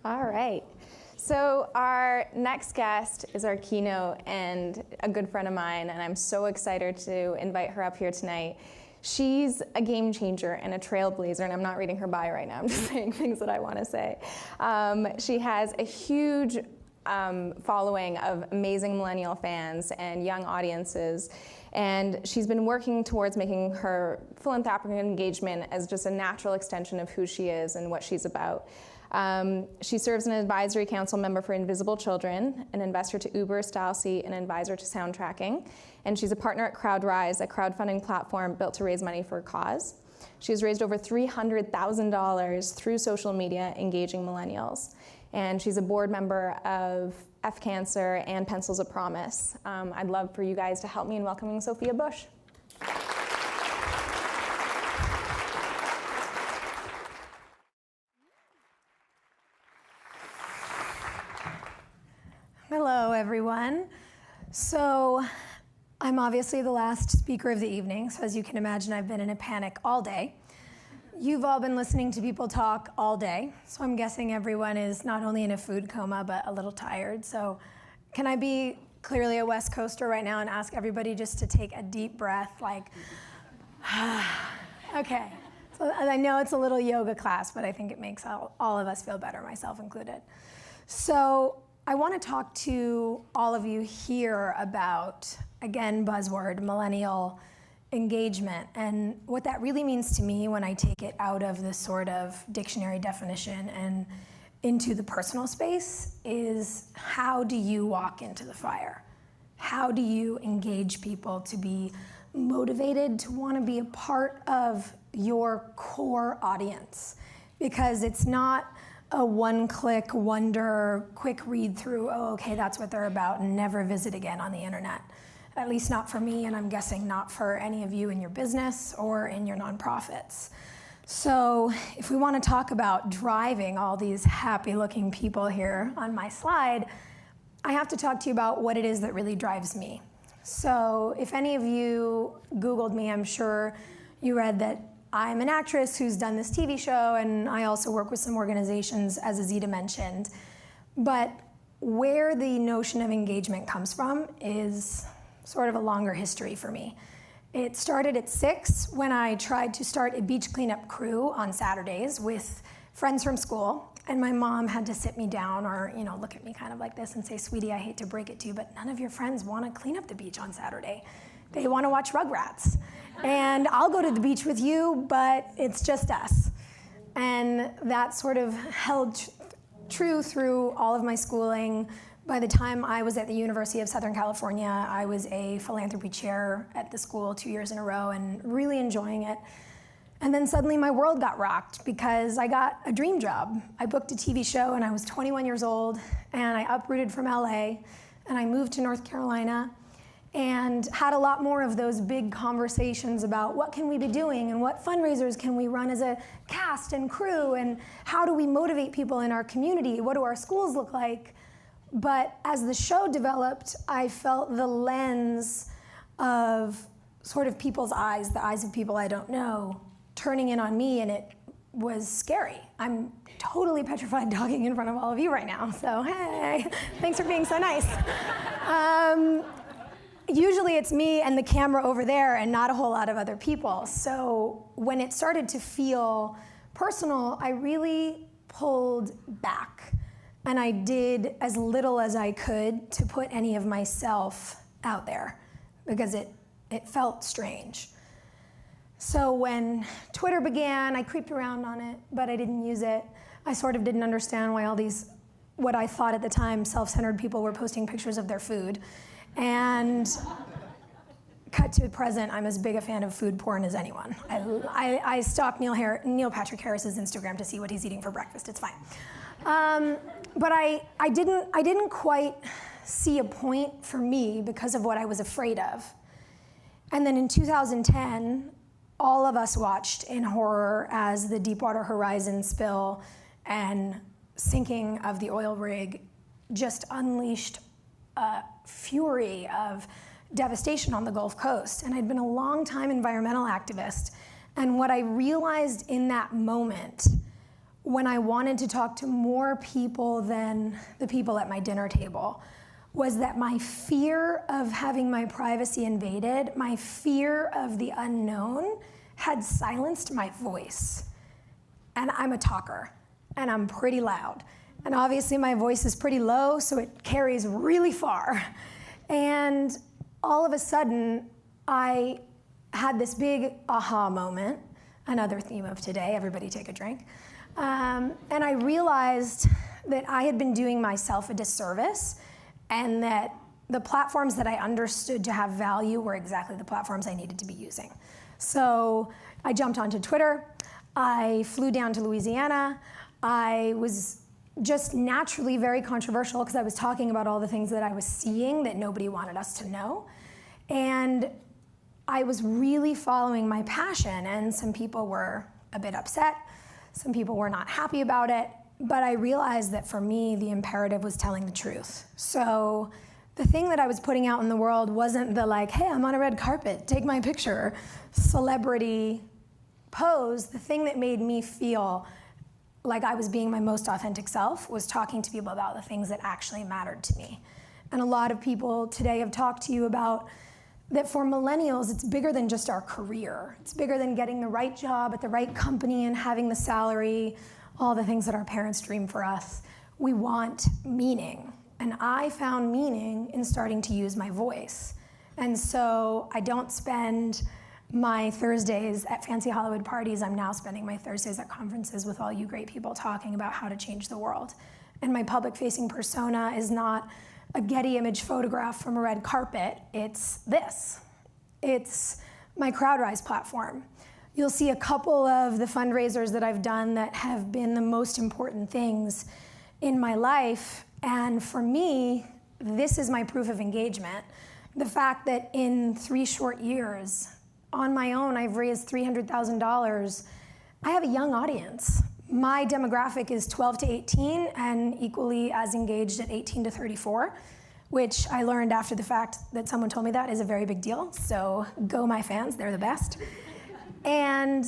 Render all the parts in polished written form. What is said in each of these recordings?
All right. So our next guest is our keynote and a good friend of mine, and I'm so excited to invite her up here tonight. She's a game changer and a trailblazer, and I'm not reading her bio right now. I'm just saying things that I want to say. She has a huge following of amazing millennial fans and young audiences, and she's been working towards making her philanthropic engagement as just a natural extension of who she is and what she's about. She serves as an advisory council member for Invisible Children, an investor to Uber, StyleSeat, and an advisor to Soundtracking. And she's a partner at CrowdRise, a crowdfunding platform built to raise money for a cause. She has raised over $300,000 through social media engaging millennials. And she's a board member of F-Cancer and Pencils of Promise. I'd love for you guys to help me in welcoming Sophia Bush. Hello, everyone. So I'm obviously the last speaker of the evening, so as you can imagine, I've been in a panic all day. You've all been listening to people talk all day, so I'm guessing everyone is not only in a food coma, but a little tired. So can I be clearly a West Coaster right now and ask everybody just to take a deep breath, like, okay. So I know it's a little yoga class, but I think it makes all of us feel better, myself included. So I want to talk to all of you here about, again, buzzword, millennial engagement, and what that really means to me when I take it out of the sort of dictionary definition and into the personal space is, how do you walk into the fire? How do you engage people to be motivated to want to be a part of your core audience? Because it's not a one-click wonder, quick read through, oh, okay, that's what they're about, and never visit again on the internet. At least not for me, and I'm guessing not for any of you in your business or in your nonprofits. So if we want to talk about driving all these happy-looking people here on my slide, I have to talk to you about what it is that really drives me. So if any of you Googled me, I'm sure you read that I'm an actress who's done this TV show, and I also work with some organizations, as Azita mentioned. But where the notion of engagement comes from is sort of a longer history for me. It started at 6 when I tried to start a beach cleanup crew on Saturdays with friends from school, and my mom had to sit me down or, look at me kind of like this and say, sweetie, I hate to break it to you, but none of your friends want to clean up the beach on Saturday. They want to watch Rugrats. And I'll go to the beach with you, but it's just us. And that sort of held true through all of my schooling. By the time I was at the University of Southern California, I was a philanthropy chair at the school 2 years in a row and really enjoying it. And then suddenly my world got rocked because I got a dream job. I booked a TV show and I was 21 years old, and I uprooted from LA and I moved to North Carolina and had a lot more of those big conversations about what can we be doing and what fundraisers can we run as a cast and crew, and how do we motivate people in our community? What do our schools look like? But as the show developed, I felt the lens of sort of people's eyes, the eyes of people I don't know, turning in on me, and it was scary. I'm totally petrified talking in front of all of you right now, so hey, thanks for being so nice. Usually it's me and the camera over there and not a whole lot of other people. So when it started to feel personal, I really pulled back. And I did as little as I could to put any of myself out there because it felt strange. So when Twitter began, I creeped around on it, but I didn't use it. I sort of didn't understand why all these, what I thought at the time, self-centered people were posting pictures of their food. And cut to present, I'm as big a fan of food porn as anyone. I stalk Neil Patrick Harris's Instagram to see what he's eating for breakfast. It's fine. But I didn't quite see a point for me because of what I was afraid of. And then in 2010, all of us watched in horror as the Deepwater Horizon spill and sinking of the oil rig just unleashed a fury of devastation on the Gulf Coast. And I'd been a long time environmental activist. And what I realized in that moment when I wanted to talk to more people than the people at my dinner table was that my fear of having my privacy invaded, my fear of the unknown had silenced my voice. And I'm a talker, and I'm pretty loud. And obviously my voice is pretty low, so it carries really far. And all of a sudden, I had this big aha moment, another theme of today, everybody take a drink. And I realized that I had been doing myself a disservice, and that the platforms that I understood to have value were exactly the platforms I needed to be using. So I jumped onto Twitter, I flew down to Louisiana, I was just naturally very controversial because I was talking about all the things that I was seeing that nobody wanted us to know. And I was really following my passion, and some people were a bit upset, some people were not happy about it, but I realized that for me, the imperative was telling the truth. So the thing that I was putting out in the world wasn't the like, hey, I'm on a red carpet, take my picture, celebrity pose. The thing that made me feel like I was being my most authentic self was talking to people about the things that actually mattered to me. And a lot of people today have talked to you about that for millennials, it's bigger than just our career. It's bigger than getting the right job at the right company and having the salary, all the things that our parents dream for us. We want meaning. And I found meaning in starting to use my voice. And so I don't spend my Thursdays at fancy Hollywood parties. I'm now spending my Thursdays at conferences with all you great people talking about how to change the world. And my public-facing persona is not a Getty image photograph from a red carpet. It's this. It's my CrowdRise platform. You'll see a couple of the fundraisers that I've done that have been the most important things in my life. And for me, this is my proof of engagement. The fact that in 3 short years, on my own, I've raised $300,000. I have a young audience. My demographic is 12 to 18 and equally as engaged at 18 to 34, which I learned after the fact that someone told me that is a very big deal. So go my fans, they're the best. And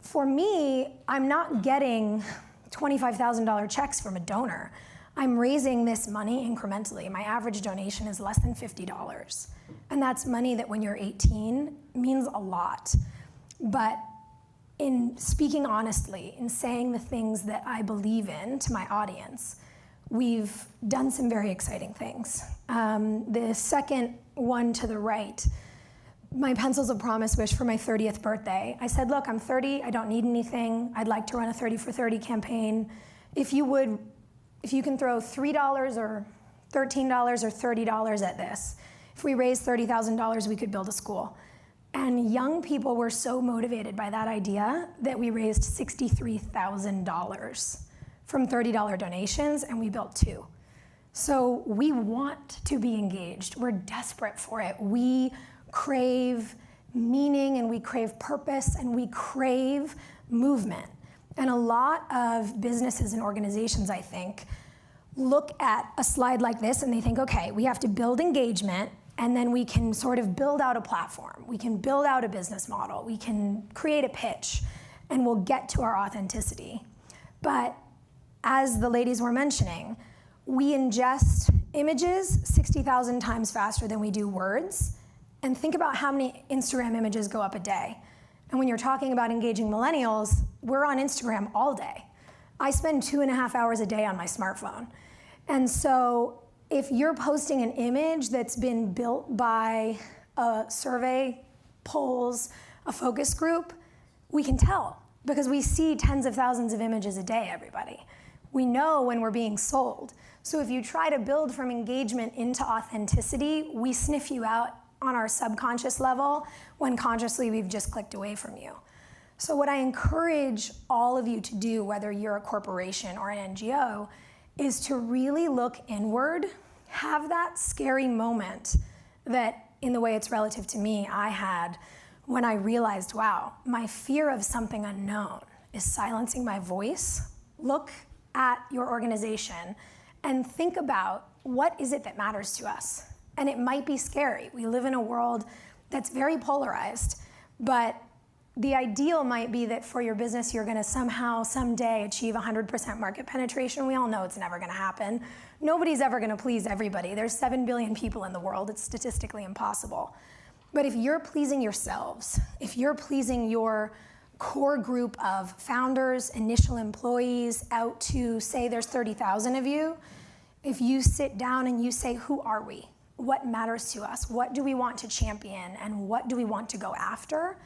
for me, I'm not getting $25,000 checks from a donor. I'm raising this money incrementally. My average donation is less than $50. And that's money that when you're 18 means a lot. But in speaking honestly, in saying the things that I believe in to my audience, we've done some very exciting things. The second one to the right, my Pencils of Promise wish for my 30th birthday. I said, look, I'm 30, I don't need anything. I'd like to run a 30 for 30 campaign. If you can throw $3 or $13 or $30 at this, if we raise $30,000, we could build a school. And young people were so motivated by that idea that we raised $63,000 from $30 donations, and we built 2. So we want to be engaged. We're desperate for it. We crave meaning, and we crave purpose, and we crave movement. And a lot of businesses and organizations, I think, look at a slide like this and they think, okay, we have to build engagement, and then we can sort of build out a platform. We can build out a business model. We can create a pitch, and we'll get to our authenticity. But as the ladies were mentioning, we ingest images 60,000 times faster than we do words. And think about how many Instagram images go up a day. And when you're talking about engaging millennials, we're on Instagram all day. I spend 2.5 hours a day on my smartphone. And so if you're posting an image that's been built by a survey, polls, a focus group, we can tell because we see tens of thousands of images a day, everybody. We know when we're being sold. So if you try to build from engagement into authenticity, we sniff you out on our subconscious level when consciously we've just clicked away from you. So what I encourage all of you to do, whether you're a corporation or an NGO, is to really look inward, have that scary moment that, in the way it's relative to me, I had when I realized, wow, my fear of something unknown is silencing my voice. Look at your organization and think about what is it that matters to us. And it might be scary. We live in a world that's very polarized, but the ideal might be that for your business, you're gonna somehow, someday achieve 100% market penetration. We all know it's never gonna happen. Nobody's ever gonna please everybody. There's 7 billion people in the world. It's statistically impossible. But if you're pleasing yourselves, if you're pleasing your core group of founders, initial employees, out to say there's 30,000 of you, if you sit down and you say, who are we? What matters to us? What do we want to champion? And what do we want to go after?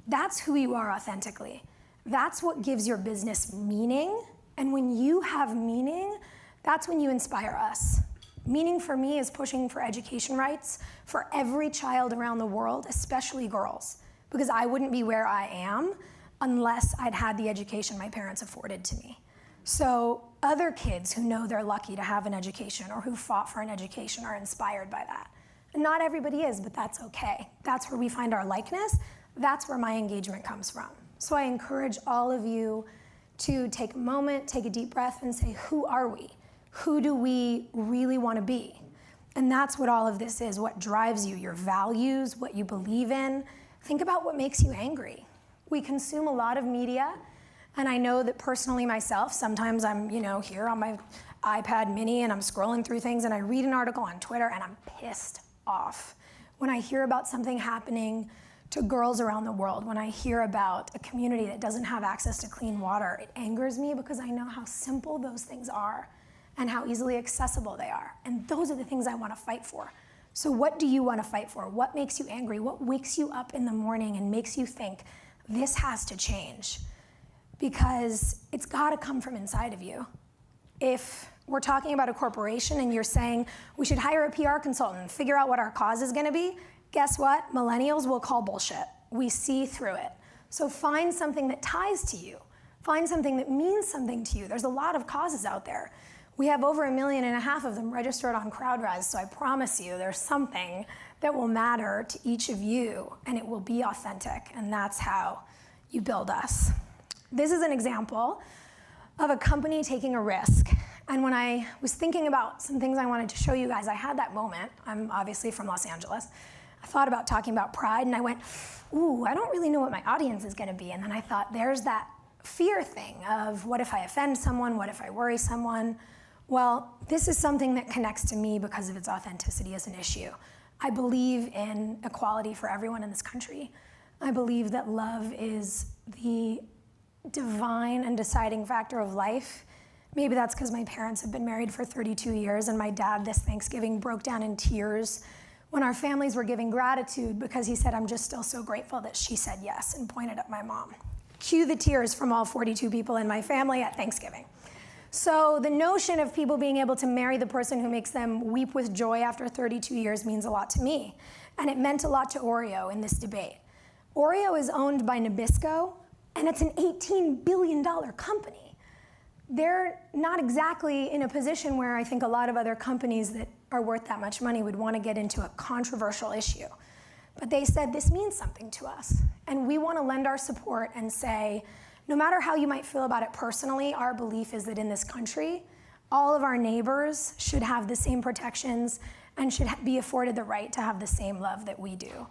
That's who you are authentically. That's what gives your business meaning. And when you have meaning, that's when you inspire us. Meaning for me is pushing for education rights for every child around the world, especially girls, because I wouldn't be where I am unless I'd had the education my parents afforded to me. So other kids who know they're lucky to have an education or who fought for an education are inspired by that. And not everybody is, but that's okay. That's where we find our likeness. That's where my engagement comes from. So I encourage all of you to take a moment, take a deep breath and say, who are we? Who do we really want to be? And that's what all of this is, what drives you, your values, what you believe in. Think about what makes you angry. We consume a lot of media, and I know that personally myself, sometimes I'm, here on my iPad mini and I'm scrolling through things and I read an article on Twitter and I'm pissed off. When I hear about something happening to girls around the world, when I hear about a community that doesn't have access to clean water, it angers me because I know how simple those things are and how easily accessible they are. And those are the things I want to fight for. So what do you want to fight for? What makes you angry? What wakes you up in the morning and makes you think, this has to change? Because it's got to come from inside of you. If we're talking about a corporation and you're saying we should hire a PR consultant and figure out what our cause is going to be, guess what? Millennials will call bullshit. We see through it. So find something that ties to you. Find something that means something to you. There's a lot of causes out there. We have over 1.5 million of them registered on CrowdRise, so I promise you there's something that will matter to each of you, and it will be authentic, and that's how you build us. This is an example of a company taking a risk. And when I was thinking about some things I wanted to show you guys, I had that moment. I'm obviously from Los Angeles. I thought about talking about pride, and I went, ooh, I don't really know what my audience is gonna be. And then I thought, there's that fear thing of what if I offend someone? What if I worry someone? Well, this is something that connects to me because of its authenticity as an issue. I believe in equality for everyone in this country. I believe that love is the divine and deciding factor of life. Maybe that's because my parents have been married for 32 years and my dad this Thanksgiving broke down in tears when our families were giving gratitude because he said, I'm just still so grateful that she said yes, and pointed at my mom. Cue the tears from all 42 people in my family at Thanksgiving. So the notion of people being able to marry the person who makes them weep with joy after 32 years means a lot to me. And it meant a lot to Oreo in this debate. Oreo is owned by Nabisco, and it's an $18 billion company. They're not exactly in a position where I think a lot of other companies that are worth that much money would want to get into a controversial issue. But they said this means something to us. And we want to lend our support and say, no matter how you might feel about it personally, our belief is that in this country, all of our neighbors should have the same protections and should be afforded the right to have the same love that we do.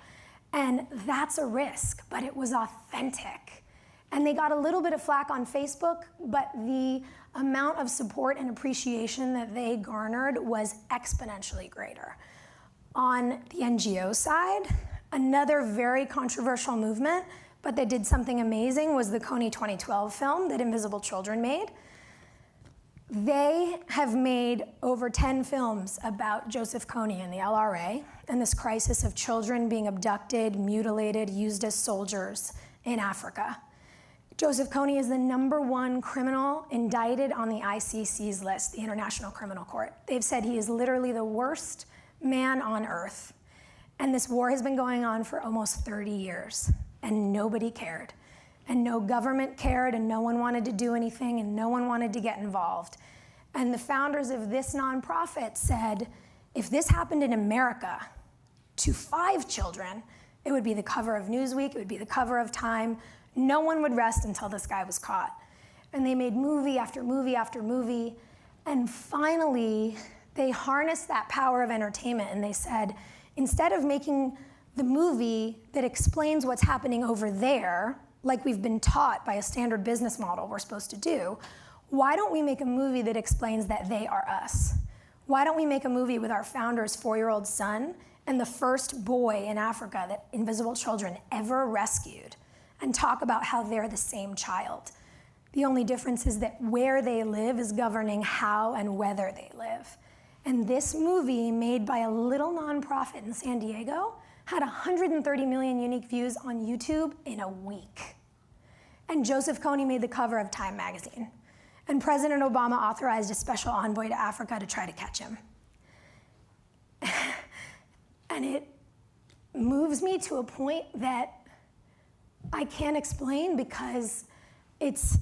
And that's a risk, but it was authentic. And they got a little bit of flack on Facebook, but the amount of support and appreciation that they garnered was exponentially greater. On the NGO side, another very controversial movement, but they did something amazing, was the Kony 2012 film that Invisible Children made. They have made over 10 films about Joseph Kony and the LRA and this crisis of children being abducted, mutilated, used as soldiers in Africa. Joseph Kony is the #1 criminal indicted on the ICC's list, the International Criminal Court. They've said he is literally the worst man on earth. And this war has been going on for almost 30 years, and nobody cared. And no government cared, and no one wanted to do anything, and no one wanted to get involved. And the founders of this nonprofit said, if this happened in America to 5 children, it would be the cover of Newsweek, it would be the cover of Time. No one would rest until this guy was caught. And they made movie after movie after movie, and finally, they harnessed that power of entertainment, and they said, instead of making the movie that explains what's happening over there, like we've been taught by a standard business model we're supposed to do, why don't we make a movie that explains that they are us? Why don't we make a movie with our founder's 4-year-old son and the first boy in Africa that Invisible Children ever rescued, and talk about how they're the same child? The only difference is that where they live is governing how and whether they live. And this movie, made by a little nonprofit in San Diego, had 130 million unique views on YouTube in a week. And Joseph Kony made the cover of Time magazine. And President Obama authorized a special envoy to Africa to try to catch him. And it moves me to a point that I can't explain, because it's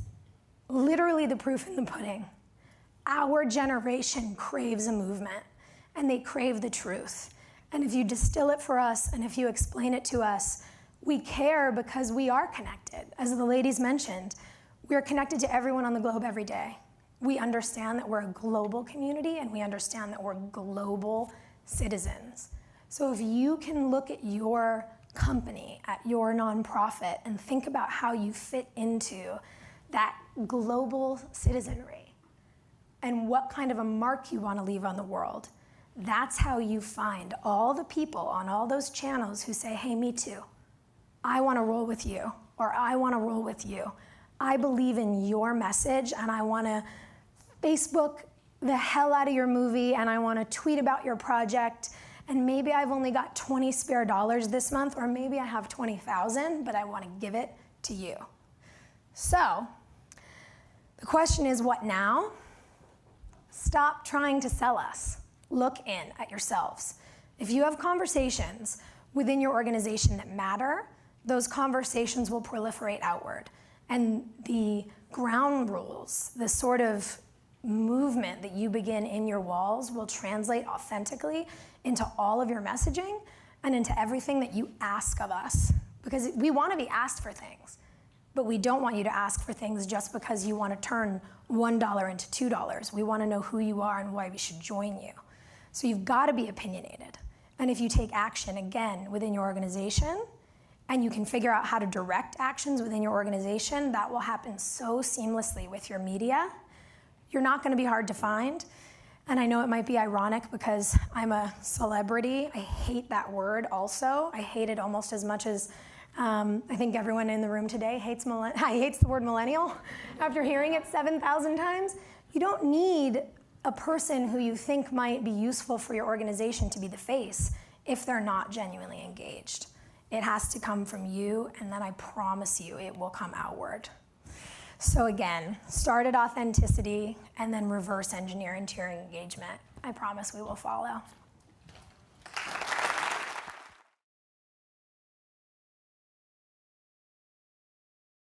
literally the proof in the pudding. Our generation craves a movement, and they crave the truth. And if you distill it for us, and if you explain it to us, we care because we are connected. As the ladies mentioned, we are connected to everyone on the globe every day. We understand that we're a global community, and we understand that we're global citizens. So if you can look at your company, at your nonprofit, and think about how you fit into that global citizenry and what kind of a mark you want to leave on the world, that's how you find all the people on all those channels who say, hey, me too. I want to roll with you, or I want to roll with you. I believe in your message, and I want to Facebook the hell out of your movie, and I want to tweet about your project, and maybe I've only got 20 spare dollars this month, or maybe I have 20,000, but I want to give it to you. So the question is, what now? Stop trying to sell us. Look in at yourselves. If you have conversations within your organization that matter, those conversations will proliferate outward. And the ground rules, the sort of movement that you begin in your walls, will translate authentically into all of your messaging and into everything that you ask of us. Because we want to be asked for things, but we don't want you to ask for things just because you want to turn $1 into $2. We want to know who you are and why we should join you. So you've got to be opinionated. And if you take action, again, within your organization, and you can figure out how to direct actions within your organization, that will happen so seamlessly with your media. You're not going to be hard to find. And I know it might be ironic because I'm a celebrity. I hate that word also. I hate it almost as much as I think everyone in the room today hates the word millennial after hearing it 7,000 times. You don't need a person who you think might be useful for your organization to be the face if they're not genuinely engaged. It has to come from you, and then I promise you it will come outward. So again, start at authenticity and then reverse engineer into your engagement. I promise we will follow.